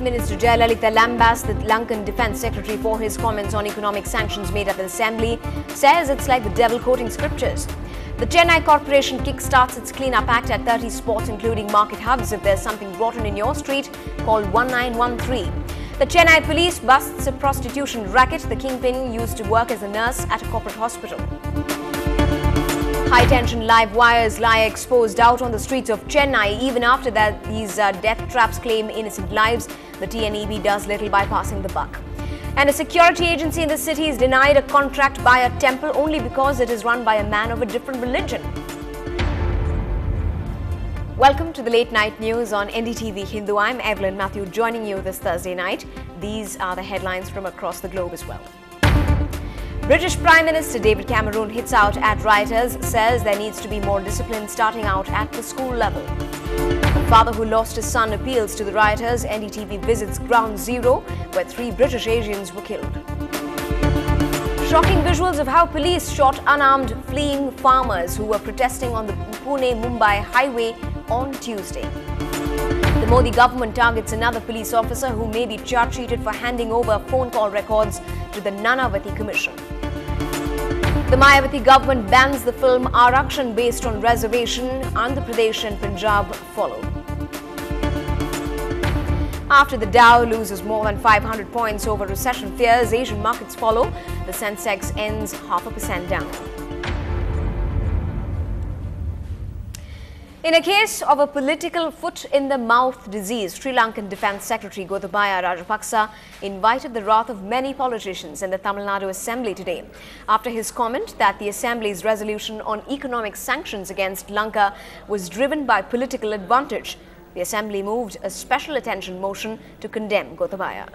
Chief Minister Jayalalitha lambasted the Lankan Defence Secretary for his comments on economic sanctions made at the Assembly, says it's like the devil quoting scriptures. The Chennai Corporation kickstarts its clean-up act at 30 spots, including market hubs. If there's something rotten in your street, call 1913. The Chennai police busts a prostitution racket. The kingpin used to work as a nurse at a corporate hospital. High-tension live wires lie exposed out on the streets of Chennai. Even after that, these death traps claim innocent lives. The TNEB does little by passing the buck. And a security agency in the city is denied a contract by a temple only because it is run by a man of a different religion. Welcome to the late night news on NDTV Hindu. I'm Evelyn Matthew, joining you this Thursday night. These are the headlines from across the globe as well. British Prime Minister David Cameron hits out at rioters, says there needs to be more discipline starting out at the school level. A father who lost his son appeals to the rioters. NDTV visits Ground Zero, where 3 British Asians were killed. Shocking visuals of how police shot unarmed fleeing farmers who were protesting on the Pune-Mumbai highway on Tuesday. The Modi government targets another police officer who may be charge-sheeted for handing over phone call records to the Nanavati Commission. The Mayawati government bans the film Arakshan based on reservation. Andhra Pradesh and Punjab follow. After the Dow loses more than 500 points over recession fears, Asian markets follow. The Sensex ends 0.5% down. In a case of a political foot-in-the-mouth disease, Sri Lankan Defence Secretary Gotabaya Rajapaksa invited the wrath of many politicians in the Tamil Nadu Assembly today after his comment that the Assembly's resolution on economic sanctions against Lanka was driven by political advantage. The Assembly moved a special attention motion to condemn Gotabaya.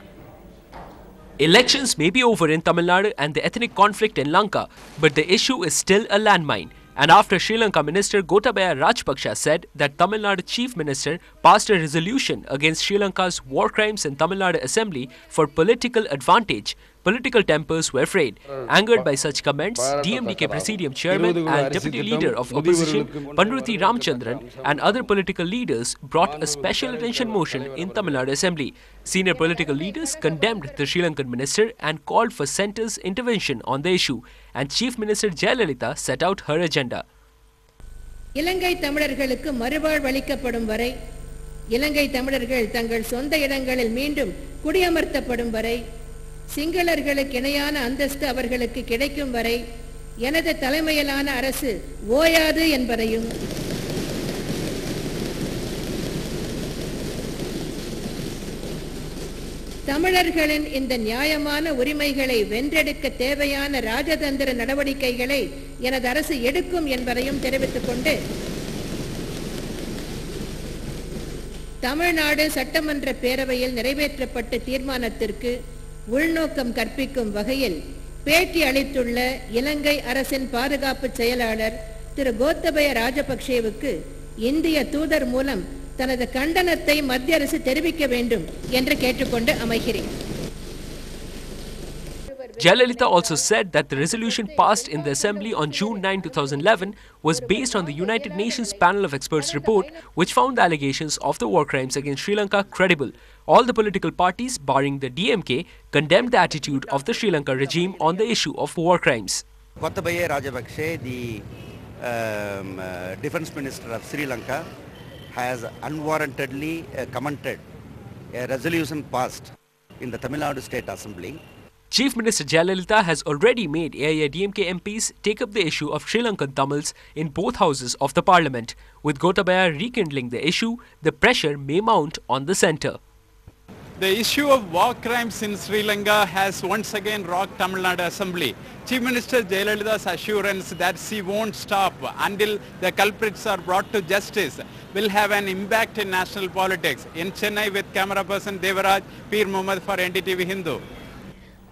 Elections may be over in Tamil Nadu and the ethnic conflict in Lanka, but the issue is still a landmine. And after Sri Lanka Minister Gotabaya Rajapaksa said that Tamil Nadu Chief Minister passed a resolution against Sri Lanka's war crimes in Tamil Nadu Assembly for political advantage, political tempers were frayed. Angered by such comments, DMDK Presidium Chairman and Deputy Leader of Opposition Panruthi Ramchandran and other political leaders brought a special attention motion in Tamil Nadu Assembly. Senior political leaders condemned the Sri Lankan minister and called for centre's intervention on the issue, and Chief Minister Jayalalitha set out her agenda. இலங்கை தமிழர்களுக்கு மறுவாழ்வளிக்கப்படும் வரை, இலங்கை தமிழர்கள் தங்கள் சொந்த இடங்களில் மீண்டும் குடியமர்த்தப்படும் வரை, சிங்களர்களுக்கு இணையான அந்தஸ்து அவர்களுக்கு கிடைக்கும் வரை எனது தலைமையிலான அரசு ஓயாது என்பதையும், தமிழர்களின் இந்த நியாயமான உரிமைகளை வென்றெடுக்க தேவையான ராஜதந்திர நடவடிக்கைகளை எனது அரசு எடுக்கும் என்பதையும் தெரிவித்துக் கொண்டு, தமிழ்நாடு சட்டமன்ற பேரவையில் நிறைவேற்றப்பட்ட தீர்மானத்திற்கு உள்நோக்கம் கற்பிக்கும் வகையில் பேட்டி அளித்துள்ள இலங்கை அரசின் பாதுகாப்பு செயலாளர் திரு கோத்தபய ராஜபக்சேவுக்கு இந்திய தூதர் மூலம் தனது கண்டனத்தை மத்திய அரசு தெரிவிக்க வேண்டும் என்று கேட்டுக்கொண்டு அமைகிறேன். Jayalalitha also said that the resolution passed in the Assembly on June 9, 2011 was based on the United Nations Panel of Experts report, which found the allegations of the war crimes against Sri Lanka credible. All the political parties, barring the DMK, condemned the attitude of the Sri Lanka regime on the issue of war crimes. Gotabaya Rajapaksa, the Defence Minister of Sri Lanka, has unwarrantedly commented a resolution passed in the Tamil Nadu State Assembly. Chief Minister Jayalalitha has already made AIADMK MPs take up the issue of Sri Lankan Tamils in both houses of the parliament. With Gotabaya rekindling the issue, the pressure may mount on the centre. The issue of war crimes in Sri Lanka has once again rocked Tamil Nadu Assembly. Chief Minister Jayalalitha's assurance that she won't stop until the culprits are brought to justice will have an impact in national politics. In Chennai with camera person Devaraj, Peer Muhammad for NDTV Hindu.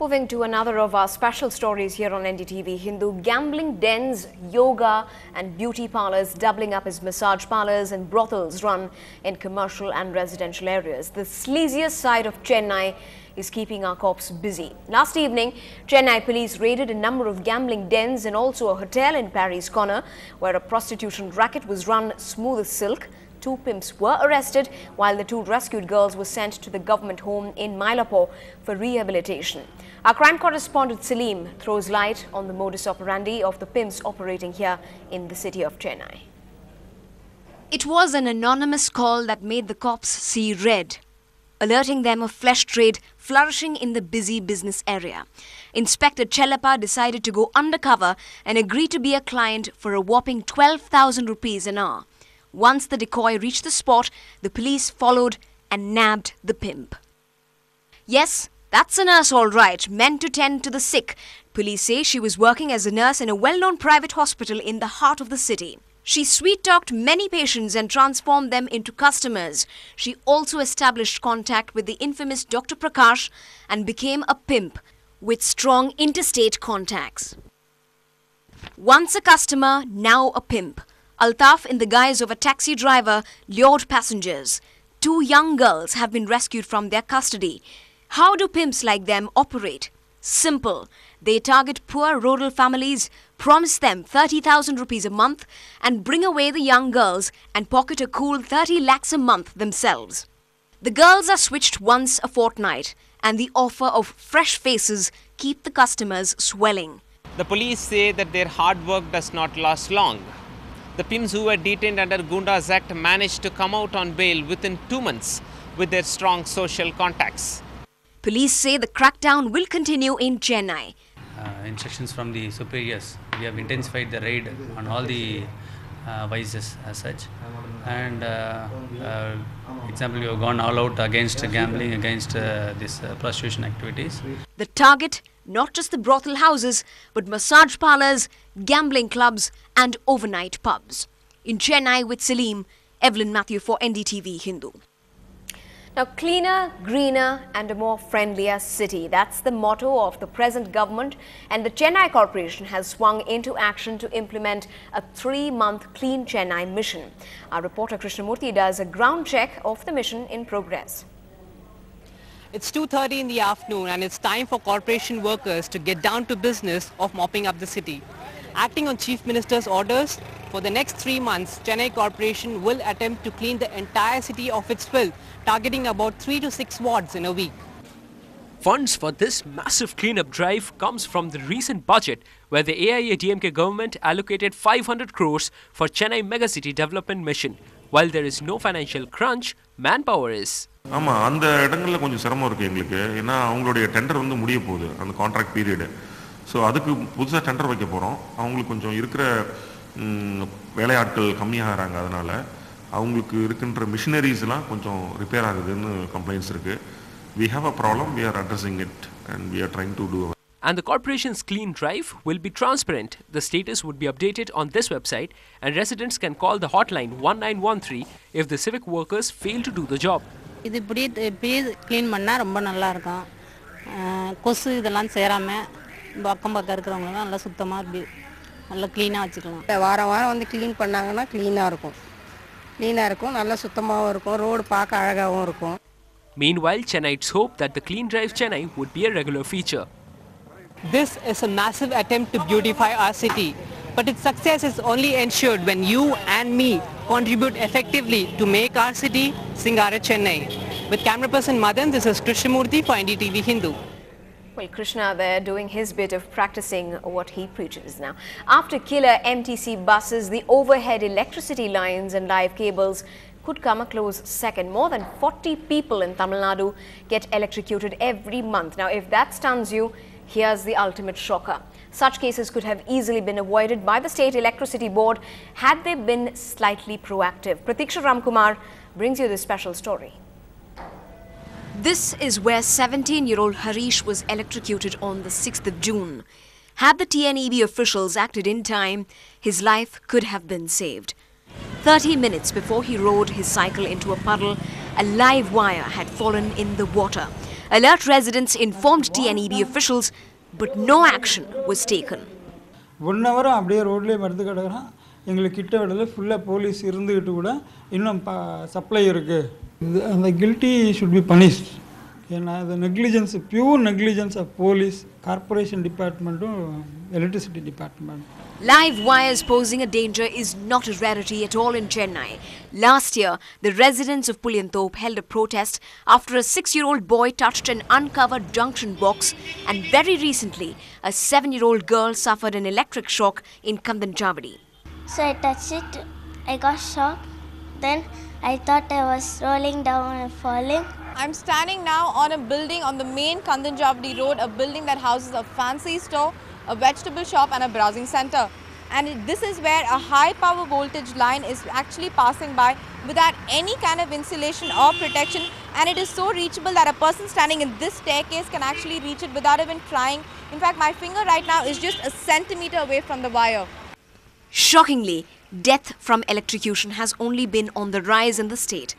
Moving to another of our special stories here on NDTV Hindu, gambling dens, yoga and beauty parlours doubling up as massage parlours and brothels run in commercial and residential areas. The sleaziest side of Chennai is keeping our cops busy. Last evening, Chennai police raided a number of gambling dens and also a hotel in Parry's Corner where a prostitution racket was run smooth as silk. 2 pimps were arrested, while the 2 rescued girls were sent to the government home in Mylapore for rehabilitation. Our crime correspondent Salim throws light on the modus operandi of the pimps operating here in the city of Chennai. It was an anonymous call that made the cops see red, alerting them of flesh trade flourishing in the busy business area. Inspector Chellappa decided to go undercover and agree to be a client for a whopping 12,000 rupees an hour. Once the decoy reached the spot, the police followed and nabbed the pimp. Yes, that's a nurse all right, meant to tend to the sick. Police say she was working as a nurse in a well-known private hospital in the heart of the city. She sweet-talked many patients and transformed them into customers. She also established contact with the infamous Dr. Prakash and became a pimp with strong interstate contacts. Once a customer, now a pimp. Altaf, in the guise of a taxi driver, lured passengers. 2 young girls have been rescued from their custody. How do pimps like them operate? Simple. They target poor rural families, promise them 30,000 rupees a month and bring away the young girls and pocket a cool 30 lakhs a month themselves. The girls are switched once a fortnight and the offer of fresh faces keep the customers swelling. The police say that their hard work does not last long. The pimps who were detained under Gundas Act managed to come out on bail within 2 months with their strong social contacts. Police say the crackdown will continue in Chennai. Instructions from the superiors. We have intensified the raid on all the vices as such. And example, we have gone all out against gambling, against this prostitution activities. The target, not just the brothel houses, but massage parlors, gambling clubs and overnight pubs. In Chennai with Salim, Evelyn Matthew for NDTV Hindu. Now, cleaner, greener and a more friendlier city. That's the motto of the present government, and the Chennai Corporation has swung into action to implement a 3-month Clean Chennai mission. Our reporter Krishnamurthy does a ground check of the mission in progress. It's 2:30 in the afternoon and it's time for corporation workers to get down to business of mopping up the city. Acting on Chief Minister's orders, for the next 3 months, Chennai Corporation will attempt to clean the entire city of its filth, targeting about 3 to 6 wards in a week. Funds for this massive cleanup drive comes from the recent budget, where the AIADMK government allocated 500 crores for Chennai Megacity Development Mission. While there is no financial crunch, manpower is. ஆமா அந்த இடங்கள்ல கொஞ்சம் சிரமம் இருக்கு எங்களுக்கு. ஏன்னா அவங்களுடைய tender வந்து முடிய போகுது அந்த கான்ட்ராக்ட் பீரியட். சோ அதுக்கு புதுசா டெண்டர் வைக்க போறோம். அவங்களுக்கு கொஞ்சம் இருக்கிற வேலையாட்கள் கம்மியாகறாங்க அதனால அவங்களுக்கு இருக்கின்ற மிஷனரிஸ் எல்லாம் கொஞ்சம் ரிப்பேர் ஆகுதுன்னு கம்ப்ளைண்ட்ஸ் இருக்கு. We have a problem, we are addressing it and we are trying to do it. And the corporation's clean drive will be transparent. The status would be updated on this website and residents can call the hotline 1913 if the civic workers fail to do the job. இது இப்படி clean பண்ணால் ரொம்ப நல்லா இருக்கும். கொசு இதெல்லாம் சேராம பக்கம் பக்கம் இருக்கிறவங்க நல்லா சுத்தமாக நல்லா க்ளீனாக வச்சுக்கலாம். வாரம் வாரம் வந்து க்ளீன் பண்ணாங்கன்னா க்ளீனாக இருக்கும் நல்லா சுத்தமாகவும் இருக்கும் ரோடு பார்க்க அழகாகவும் இருக்கும். Meanwhile, Chennaites hope that the Clean Drive Chennai would be a regular feature. This is a massive attempt to beautify our city, but its success is only ensured when you and me contribute effectively to make our city Singara Chennai. With camera person Madan, this is Krishnamurthy for NDTV Hindu. Well, Krishna there doing his bit of practicing what he preaches now. After killer MTC buses, the overhead electricity lines and live cables could come a close second. More than 40 people in Tamil Nadu get electrocuted every month. Now, if that stuns you, here's the ultimate shocker. Such cases could have easily been avoided by the State Electricity Board had they been slightly proactive. Pratiksha Ramkumar brings you this special story. This is where 17-year-old Harish was electrocuted on the 6th of June. Had the TNEB officials acted in time, his life could have been saved. 30 minutes before he rode his cycle into a puddle, a live wire had fallen in the water. Alert residents informed TNEB officials, but no action was taken. 1 hour அப்படியே ரோட்லயே மருந்து கிடக்குறான். எங்களுக்கு கிட்ட விடல ஃபுல்லா police இருந்துகிட்டு கூட இன்னும் சப்ளை இருக்கு. அந்த கில்ட்டி should be punished. ஏன்னா அது negligence, pure negligence of police, corporation டிபார்ட்மெண்ட்டும் electricity department. Live wires posing a danger is not a rarity at all in Chennai. Last year, the residents of Puliyanthop held a protest after a 6-year-old boy touched an uncovered junction box, and very recently, a 7-year-old girl suffered an electric shock in Kandanchavadi. So I touched it, I got shocked, then I thought I was rolling down and falling. I'm standing now on a building on the main Kandanchavadi road, a building that houses a fancy store, a vegetable shop and a browsing center. And this is where a high power voltage line is actually passing by without any kind of insulation or protection, and it is so reachable that a person standing in this staircase can actually reach it without even trying. In fact, my finger right now is just a centimeter away from the wire. Shockingly, death from electrocution has only been on the rise in the state.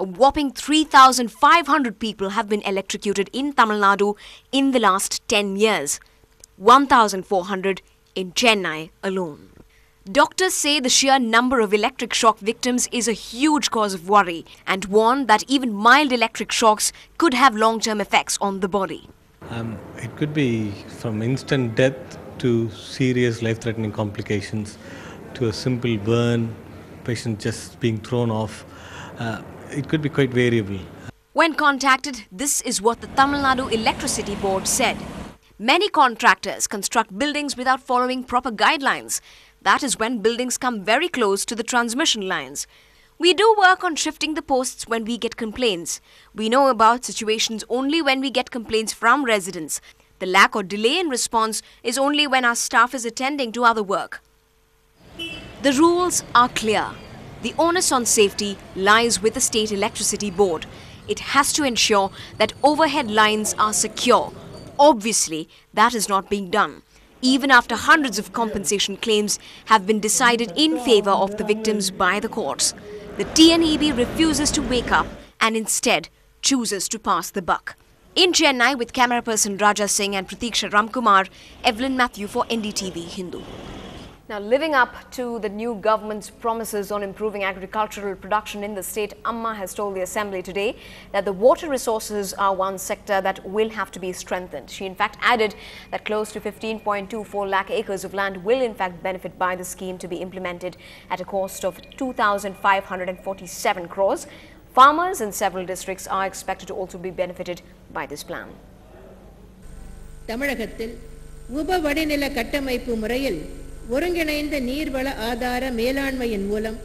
A whopping 3,500 people have been electrocuted in Tamil Nadu in the last 10 years. 1,400 in Chennai alone. Doctors say the sheer number of electric shock victims is a huge cause of worry and warn that even mild electric shocks could have long-term effects on the body. It could be from instant death to serious life-threatening complications to a simple burn, patient just being thrown off. It could be quite variable. When contacted, this is what the Tamil Nadu Electricity Board said. Many contractors construct buildings without following proper guidelines. That is when buildings come very close to the transmission lines. We do work on shifting the posts when we get complaints. We know about situations only when we get complaints from residents. The lack or delay in response is only when our staff is attending to other work. The rules are clear. The onus on safety lies with the State Electricity Board. It has to ensure that overhead lines are secure. Obviously, that is not being done, even after hundreds of compensation claims have been decided in favor of the victims by the courts. The TNEB refuses to wake up and instead chooses to pass the buck. In Chennai, with camera person Raja Singh and Pratiksha Ramkumar, Evelyn Matthew for NDTV Hindu. Now, living up to the new government's promises on improving agricultural production in the state, Amma has told the Assembly today that the water resources are one sector that will have to be strengthened. She in fact added that close to 15.24 lakh acres of land will in fact benefit by the scheme to be implemented at a cost of 2,547 crores. Farmers in several districts are expected to also be benefited by this plan. தமிழகத்தில் உப வடிநில கட்டமைப்பு முறையில் ஒருங்கிணைந்த நீர்வள ஆதார மேலாண்மையின் மூலம்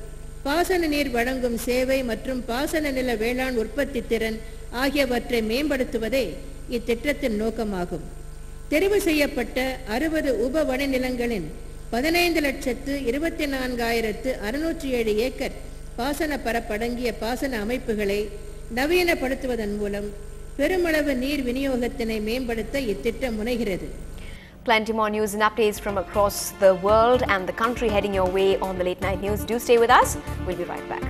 பாசன நீர் வழங்கும் சேவை மற்றும் பாசன நில வேளாண் உற்பத்தி திறன் ஆகியவற்றை மேம்படுத்துவதே இத்திட்டத்தின் நோக்கமாகும். தெரிவு செய்யப்பட்ட 60 உப வனநிலங்களின் 15,24,607 ஏக்கர் பாசன பரப்படங்கிய பாசன அமைப்புகளை நவீனப்படுத்துவதன் மூலம் பெருமளவு நீர் விநியோகத்தினை மேம்படுத்த இத்திட்டம் முனைகிறது. Plenty more news and updates from across the world and the country heading your way on the late night news. Do stay with us. We'll be right back.